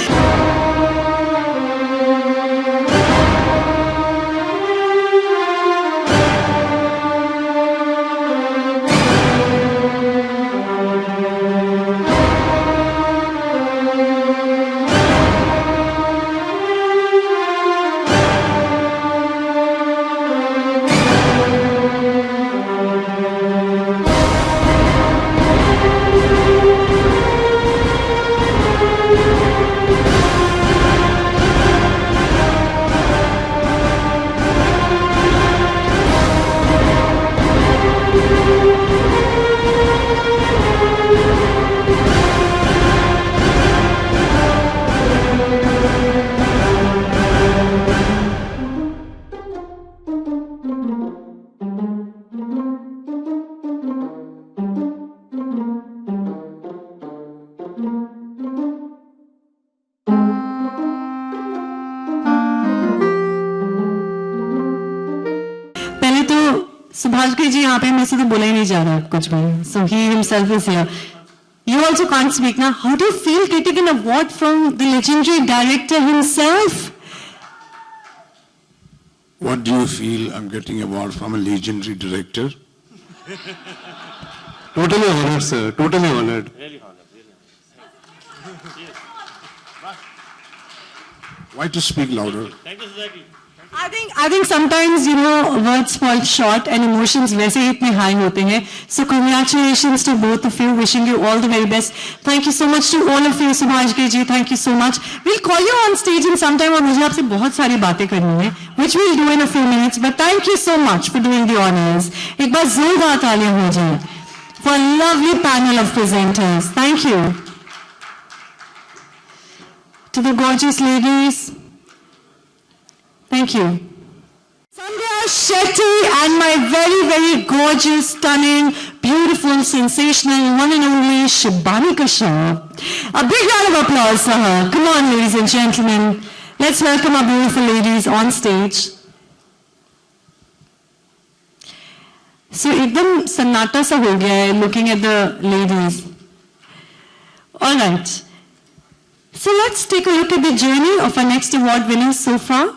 Subhash ji यहाँ पे मेरे से तो बोला ही नहीं जा रहा कुछ भी. So he himself is here. You also can't speak now. How do you feel getting an award from the legendary director himself? What do you feel? I'm getting an award from a legendary director. Totally honored, sir. Totally honored. Really honored. Really honored. Why to speak louder? Thank you, Suzaki. I think sometimes, words fall short and emotions वैसे ही इतने high होते हैं. So congratulations to both of you. Wishing you all the very best. Thank you so much to all of you, Subhash ji. Thank you so much. We'll call you on stage in some time और मुझे आपसे बहुत सारी बातें करनी है, which we'll do in a few minutes. But thank you so much for doing the honors. एक बार जोरदार तालियां हो जाए for a lovely panel of presenters. Thank you. To the gorgeous ladies. Thank you. Sandhya Shetty and my very, very gorgeous, stunning, beautiful, sensational, one and only Shibani Kashyap. A big round of applause for her. Come on, ladies and gentlemen. Let's welcome our beautiful ladies on stage. So, ekdam sannata sa ho gaya hai looking at the ladies. All right. So, let's take a look at the journey of our next award winners so far.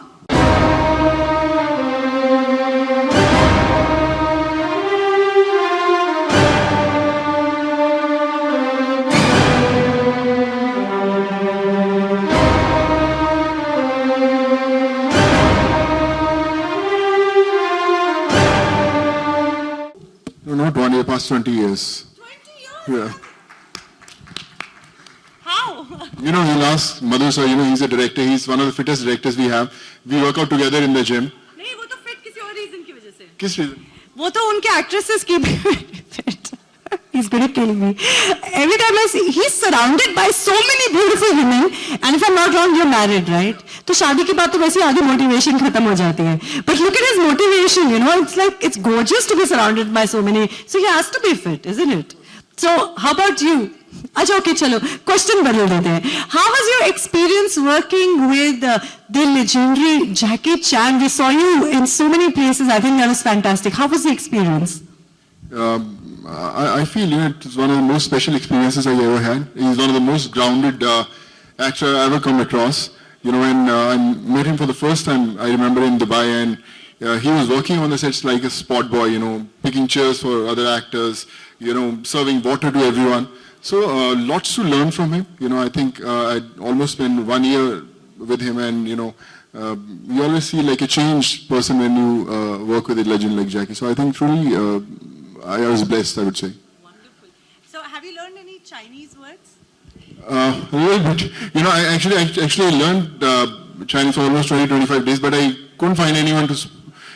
No, not 1 year, past 20 years. 20 years? Yeah. How? You know, you'll ask Madhu sir, you know, he's a director, he's one of the fittest directors we have. We work out together in the gym. नहीं, वो तो fit किसी और reason की वजह से. किस reason? वो तो उनके actresses की fit. He's gonna kill me. Every time I see, he's surrounded by so many beautiful women, and if I'm not wrong, you're married, right? तो शादी के बाद तो वैसे आधी motivation खत्म हो जाती है. But look at his motivation, you know, it's like, it's gorgeous to be surrounded by so many. So he has to be fit, isn't it? So how about you? अच्छा, okay, चलो, question बदल देते हैं. How was your experience working with the legendary Jackie Chan? We saw you in so many places. I think that was fantastic. How was the experience? I feel, you know, it was one of the most special experiences I ever had. He's one of the most grounded actor I ever come across. You know, when I met him for the first time, I remember in Dubai, and he was working on the sets like a spot boy, you know, picking chairs for other actors, you know, serving water to everyone. So lots to learn from him. You know, I think I'd almost spent 1 year with him, and, you know, you always see like a changed person when you work with a legend like Jackie. So I think truly, I was blessed, I would say. Wonderful. So have you learned any Chinese words? A little bit. You know, I actually learned Chinese for almost 20-25 days, but I couldn't find anyone to,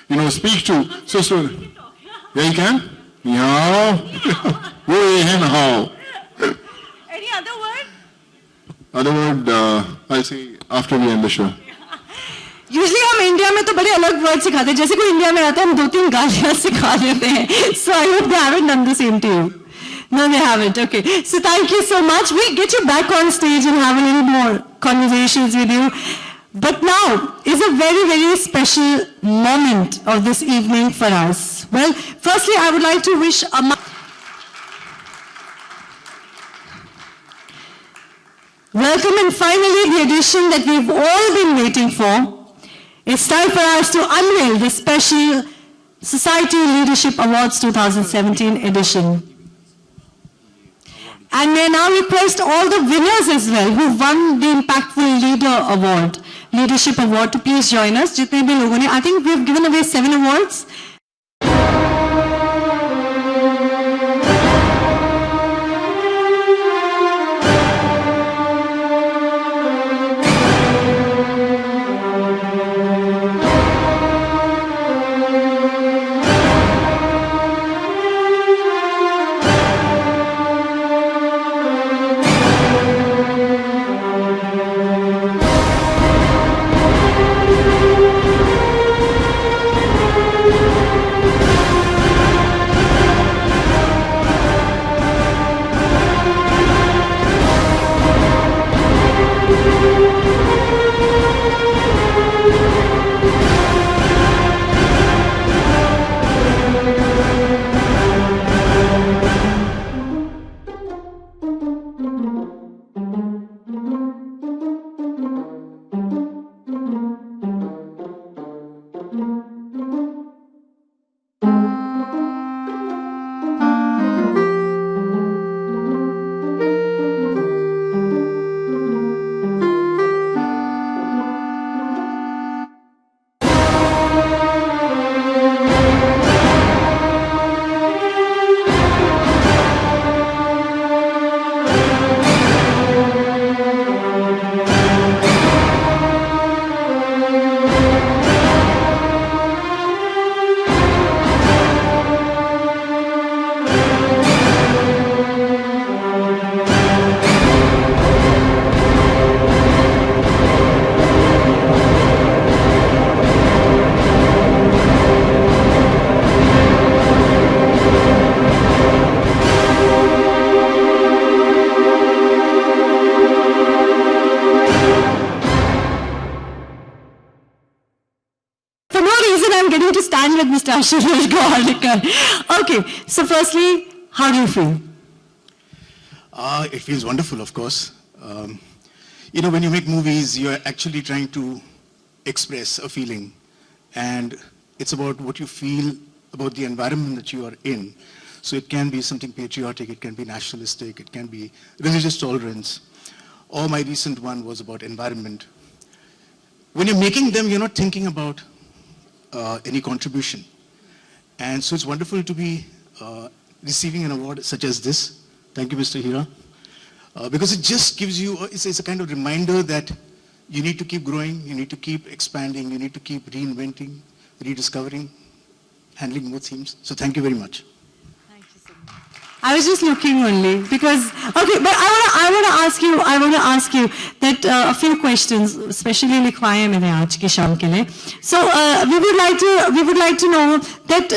you know, speak to. So, yeah, you can? Yeah. How? Any other word? Other word, I'll say after we end the show. Usually हम India में तो बड़े अलग word सिखाते हैं. जैसे कोई India में आता है, हम 2-3 गालियाँ सिखा देते हैं. So I hope they haven't done the same to you. No, they haven't. Okay. So thank you so much. We'll get you back on stage and have a little more conversations with you. But now is a very, very special moment of this evening for us. Well, firstly, I would like to wish welcome, and finally the edition that we've all been waiting for. It's time for us to unveil the special Society Leadership Awards 2017 edition. And may now request all the winners as well who won the Impactful Leader Award, Leadership Award, to please join us. जितने भी लोगों ने, I think we've given away 7 awards. With Mr. Ashutosh Gowarlikar. Okay, so firstly, how do you feel? It feels wonderful, of course. You know, when you make movies, you're actually trying to express a feeling, and it's about what you feel about the environment that you are in. So it can be something patriotic, it can be nationalistic, it can be religious tolerance. Or my recent one was about environment. When you're making them, you're not thinking about any contribution. And so it's wonderful to be receiving an award such as this. Thank you, Mr. Hira. because it just gives you, it's a kind of reminder that you need to keep growing, you need to keep expanding, you need to keep reinventing, rediscovering, handling more themes. So thank you very much. I was just looking only because, okay, but I want to ask you that a few questions, especially लिखवाए हैं मैंने आज की शाम के लिए. So we would like to know that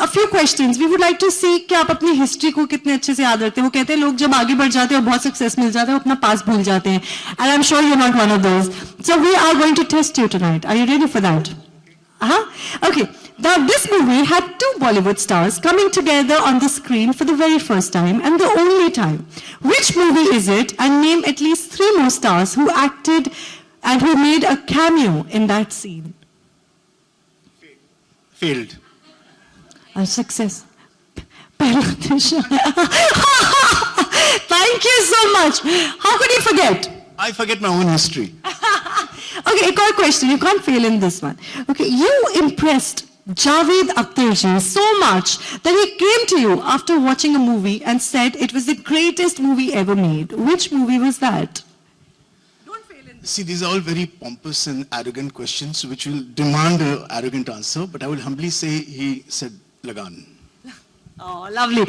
a few questions. We would like to see कि आप अपनी history को कितने अच्छे से याद रखते हैं. वो कहते हैं लोग जब आगे बढ़ जाते हैं और बहुत success मिल जाता है वो अपना past भूल जाते हैं. And I'm sure you're not one of those. So we are going to test you tonight. Are you ready for that? Okay. Now, this movie had two Bollywood stars coming together on the screen for the very first time and the only time. Which movie is it? And name at least 3 more stars who acted and who made a cameo in that scene. Failed. A success. Thank you so much. How could you forget? I forget my own history. Okay, I got a question. You can't fail in this one. Okay, you impressed Javed Akhtar ji so much that he came to you after watching a movie and said it was the greatest movie ever made. Which movie was that? See, these are all very pompous and arrogant questions which will demand an arrogant answer, but I will humbly say he said Lagan. Oh, lovely.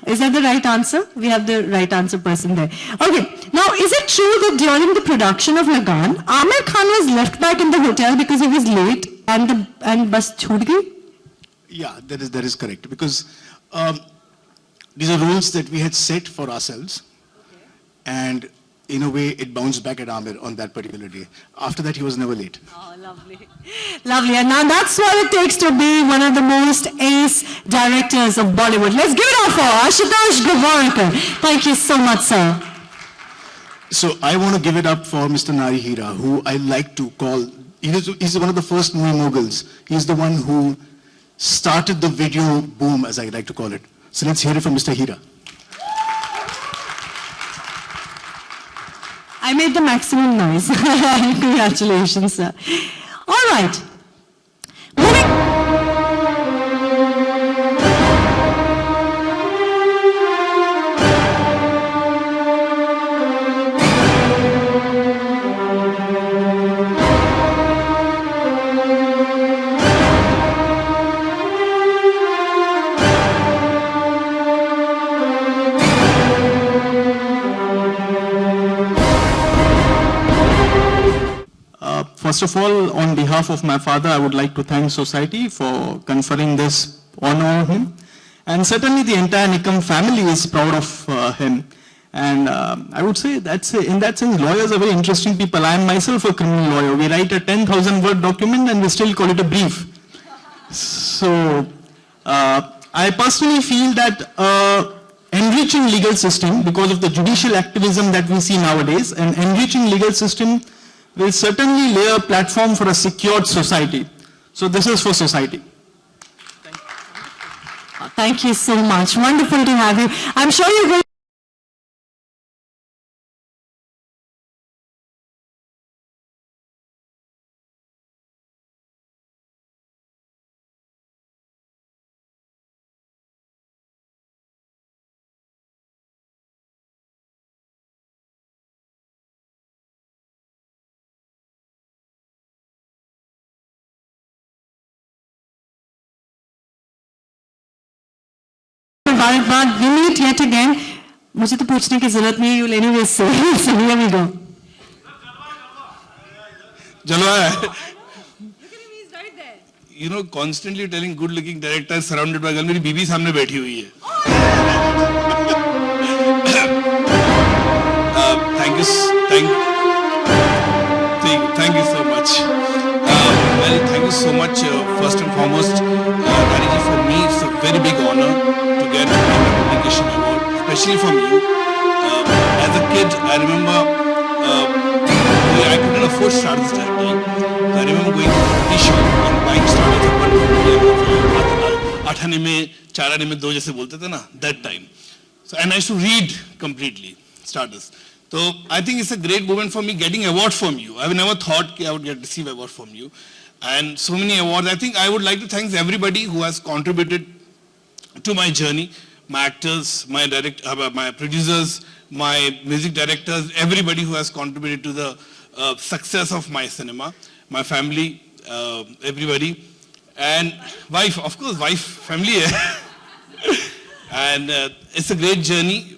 Is that the right answer? We have the right answer person there. Okay. Now, is it true that during the production of Lagan, Aamir Khan was left back in the hotel because he was late and bus chhoot gayi? Yeah, that is correct. Because these are rules that we had set for ourselves. And in a way, it bounced back at Aamir on that particular day. After that, he was never late. Oh, lovely. Lovely. And now that's what it takes to be one of the most ace directors of Bollywood. Let's give it up for Ashutosh Gowariker. Thank you so much, sir. So I want to give it up for Mr. Nari Hira, who I like to call, he's one of the first movie moguls. He's the one who started the video boom, as I like to call it. So let's hear it from Mr. Hira. I made the maximum noise. Congratulations, sir. All right. First of all, on behalf of my father, I would like to thank society for conferring this honor on him. And certainly the entire Nikam family is proud of him. And I would say that's, in that sense, lawyers are very interesting people. I am myself a criminal lawyer. We write a 10,000 word document and we still call it a brief. So I personally feel that enriching legal system, because of the judicial activism that we see nowadays, an enriching legal system will certainly lay a platform for a secured society. So this is for society. Thank you so much. Wonderful to have you. I'm sure you're going बाद we meet yet again. मुझे तो पूछने की जरूरत नहीं है. You'll anyway say. So here we go. जलवा You know, constantly telling good-looking directors surrounded by girls. मेरी बीबी सामने बैठी हुई है. Thank you so much. Well, thank you so much. First and foremost, Nariji, for me, it's a very big honor to get a publication award, especially from you. As a kid, I remember I couldn't afford Stardust that time. So I remember going to the shop and buying Stardust at 8 आने में 4 आने में 2 जैसे बोलते थे ना, that time. So and I used to read completely Stardust. So I think it's a great moment for me getting award from you. I've never thought I would receive award from you. And so many awards. I think I would like to thank everybody who has contributed to my journey. my actors, my producers, my music directors, everybody who has contributed to the success of my cinema, my family, everybody, and wife, of course, family. And it's a great journey.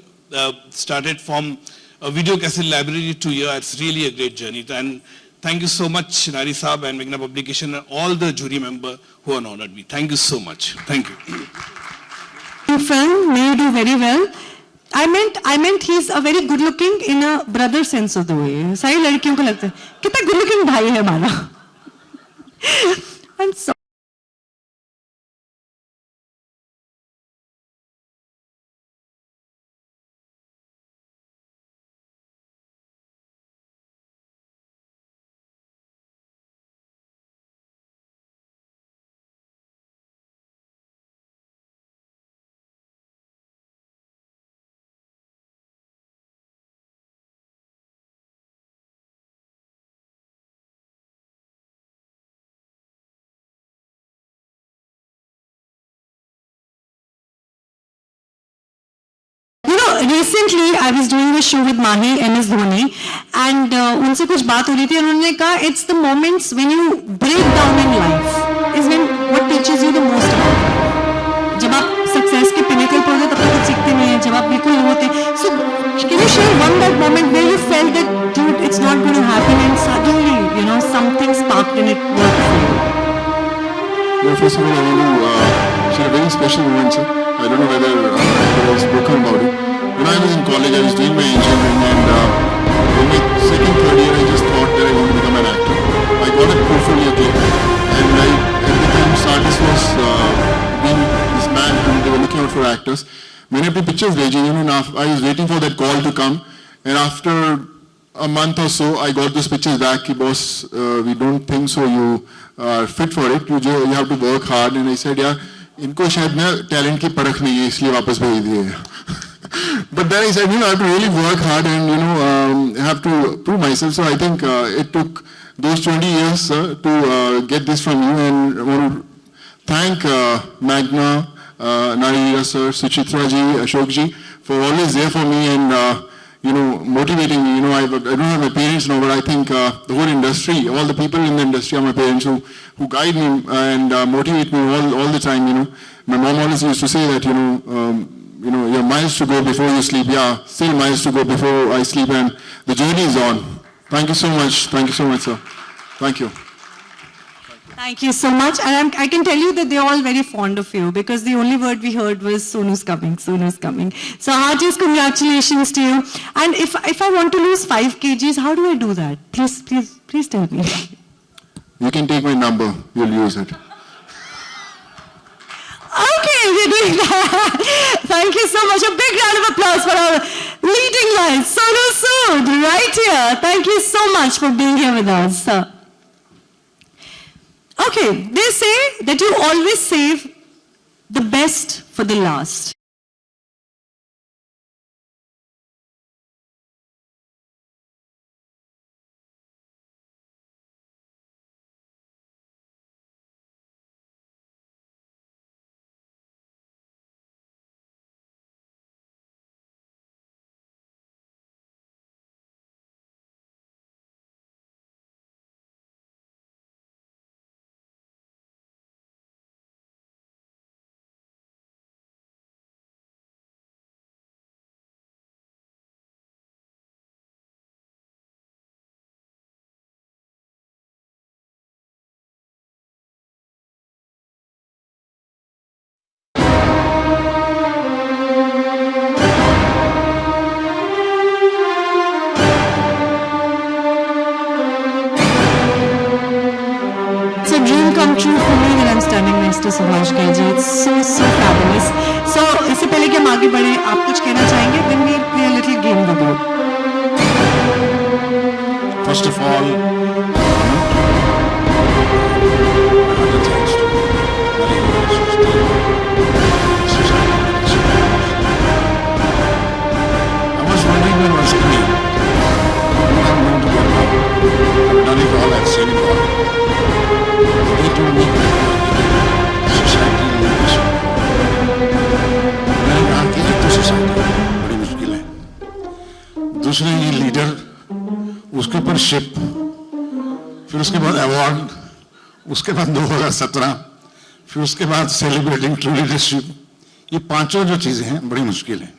Started from a video cassette library to here. It's really a great journey. And thank you so much, Nari Saab and Meghna Publication and all the jury members who honored me. Thank you so much. Thank you. Film, may you do very well. I meant he's a very good looking in a brother sense of the way. सारी लड़कियों को लगता है कितना good looking भाई है हमारा. I'm so recently I was doing a show with Mahi MS Dhoni and उनसे कुछ बात हो रही थी. उन्होंने कहा it's the moments when you break down in life is when what teaches you the most about life. जब आप success के pinnacle पर होते तब तक कुछ सीखते नहीं हैं. जब आप बिल्कुल लो होते. So can you share one that moment where you felt that dude it's not going to happen and suddenly something sparked and it worked for you? Well, first of all, I want to share a very special moment, sir. I don't know whether I have spoken about it. When I was in college, I was doing my engineering and in my second, third year, I just thought that I want to become an actor. I got a portfolio clip and at the time Sardis was being this man and they were looking out for actors. मैंने अपनी pictures भेजी, I was waiting for that call to come and after a month or so, I got those pictures back. Boss, we don't think so. You are fit for it. You have to work hard. And I said, yeah, इनको शायद मैं talent की परख नहीं है इसलिए वापस भेज दिए. But then I said, I have to really work hard and have to prove myself. So I think it took those 20 years to get this from you. And I want to thank Meghna, Nari sir, Suchitra ji, Ashok ji for always there for me and motivating me. I don't have my parents now, but I think the whole industry, all the people in the industry are my parents who guide me and motivate me all the time. My mom always used to say that, you have miles to go before you sleep. Yeah, still miles to go before I sleep and the journey is on. Thank you so much. Thank you so much, sir. Thank you. Thank you so much. And I can tell you that they're all very fond of you because the only word we heard was Sonu's coming, Sonu's coming. So heartiest congratulations to you. And if I want to lose 5 kgs, how do I do that? Please tell me. You can take my number. You'll use it. Okay, we're doing that. Thank you so much. A big round of applause for our leading light, Sonu Sood, right here. Thank you so much for being here with us. Okay, they say that you always save the best for the last. Come true for me that I'm standing next to Subhash Gaiji. It's so fabulous. So, इससे पहले कि हम आगे बढ़े, आप कुछ कहना चाहेंगे? Then we'll play a little game with you. First of all, I was wondering when I was coming. I'm going to get now. I've done it all. I've seen it all. They told me that society is when I दूसरे ये leader, उसके ऊपर ship, फिर उसके बाद award, उसके बाद 2017, फिर उसके बाद सेलिब्रेटिंग ट्रू लीडरशिप। ये पांचों जो चीजें हैं बड़ी मुश्किल है।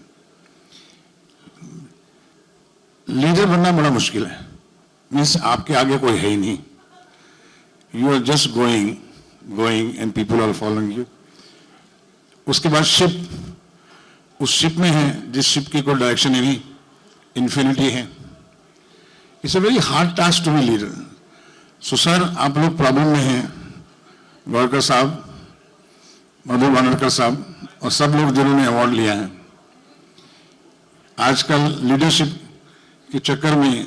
लीडर बनना बड़ा मुश्किल है, मीन्स आपके आगे कोई है ही नहीं, you are just going and people are following you. उसके बाद शिप, उस शिप में है जिस शिप की कोई डायरेक्शन ही नहीं, इन्फिनिटी है। It's a very hard task to be leader. So sir, आप लोग प्रॉब्लम में हैं, गौरकर साहब, मधु बनरकर साहब और सब लोग जिन्होंने अवार्ड लिया है। आजकल लीडरशिप के चक्कर में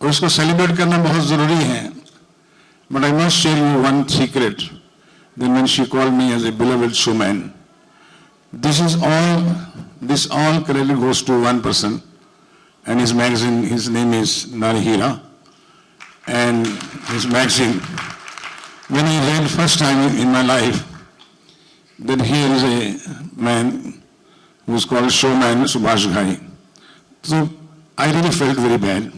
और उसको सेलिब्रेट करना बहुत जरूरी है। But I must share you one secret, then when she called me as a beloved showman, this all credit goes to one person and his magazine. His name is Narihira, and his magazine, when I read first time in my life that here is a man who is called Showman Subhash Ghai, so I really felt very bad,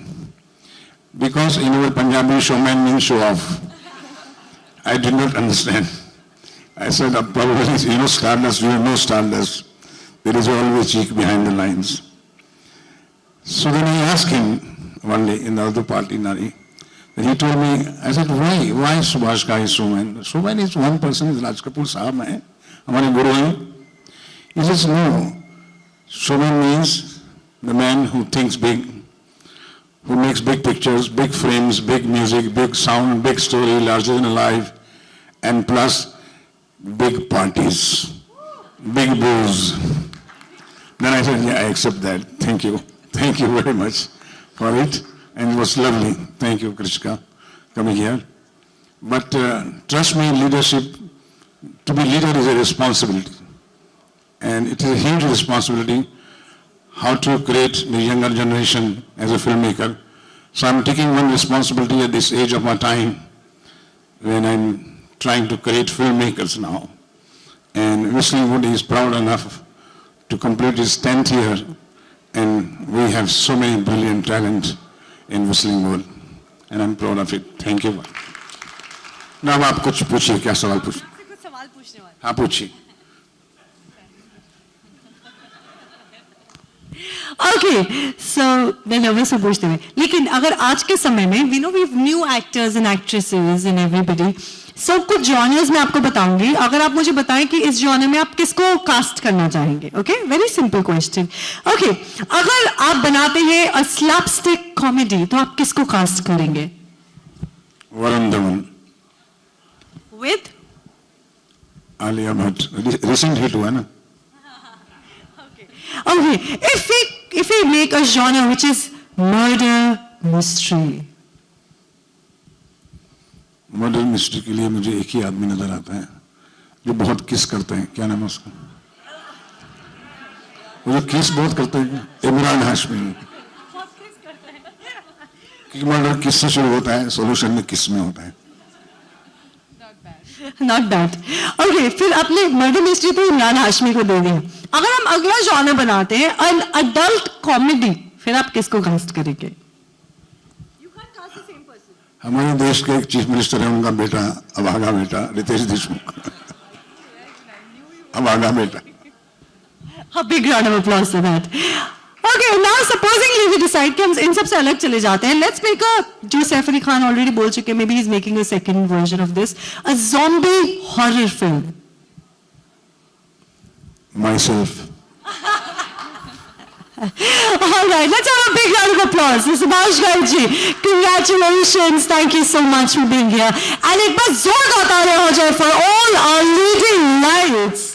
because in our Punjabi, showman means show off. I did not understand. I said, probably, stardust, you know stardust. There is always cheek behind the lines. So then I asked him one day in the other party, Nari, and he told me, I said, why Subhash Ghai is showman? Showman is one person, is Raj Kapoor Sahab hai, hamare guru hain. He says, no, showman means the man who thinks big, who makes big pictures, big frames, big music, big sound, big story, larger than life, and plus big parties, big booze. Then I said, yeah, I accept that. Thank you. Thank you very much for it. And it was lovely. Thank you, Krishka, coming here. But trust me, leadership, to be leader is a responsibility. And it is a huge responsibility how to create the younger generation as a filmmaker. So I'm taking one responsibility at this age of my time when I'm trying to create filmmakers now. And Whistling Wood is proud enough to complete its 10th year, and we have so many brilliant talent in Whistling Wood, and I'm proud of it. Thank you. Now आप कुछ पूछिए, क्या सवाल पूछ? कुछ सवाल पूछने वाले। हाँ पूछिए। Okay, so मैं नर्वस हूँ पूछते हुए, लेकिन अगर आज के समय में we know we have new actors and actresses and everybody, सब कुछ जॉनर्स में आपको बताऊंगी, अगर आप मुझे बताएं कि इस जॉनर में आप किसको कास्ट करना चाहेंगे। Okay, very simple question. Okay, अगर आप बनाते हैं अ स्लैपस्टिक कॉमेडी तो आप किसको कास्ट करेंगे? Varun Dhawan. With Alia Bhatt, recent hit हुआ ना। Okay, if we make a genre which is murder mystery. Murder mystery के लिए मुझे एक ही आदमी नजर आता है जो बहुत किस करते हैं, क्या नाम है उसका? वो जो किस बहुत करते हैं, इमरान हाशमी। कि मर्डर किस से शुरू होता है, सॉल्यूशन में किस में होता है। Not bad. Okay, फिर अपने मर्डर मिस्ट्री तो इमरान हाशमी को दे दें। अगर हम अगला जॉनर बनाते हैं an adult comedy, फिर आप किसको कास्ट करेंगे? हमारे देश के एक चीफ मिनिस्टर है, उनका बेटा, अभागा बेटा, रितेश देशमुख। अभागा बेटा। A big round of applause for that. Okay, now supposingly we decide कि हम इन सब से अलग चले जाते हैं. Let's make a, जो सैफ अली खान already बोल चुके हैं, maybe he's making a second version of this, a zombie horror film. Myself. All right, let's have a big round of applause. Subhash Ghai ji, congratulations. Thank you so much for being here. And एक बार जोरदार तालियां हो जाए for all our leading lights.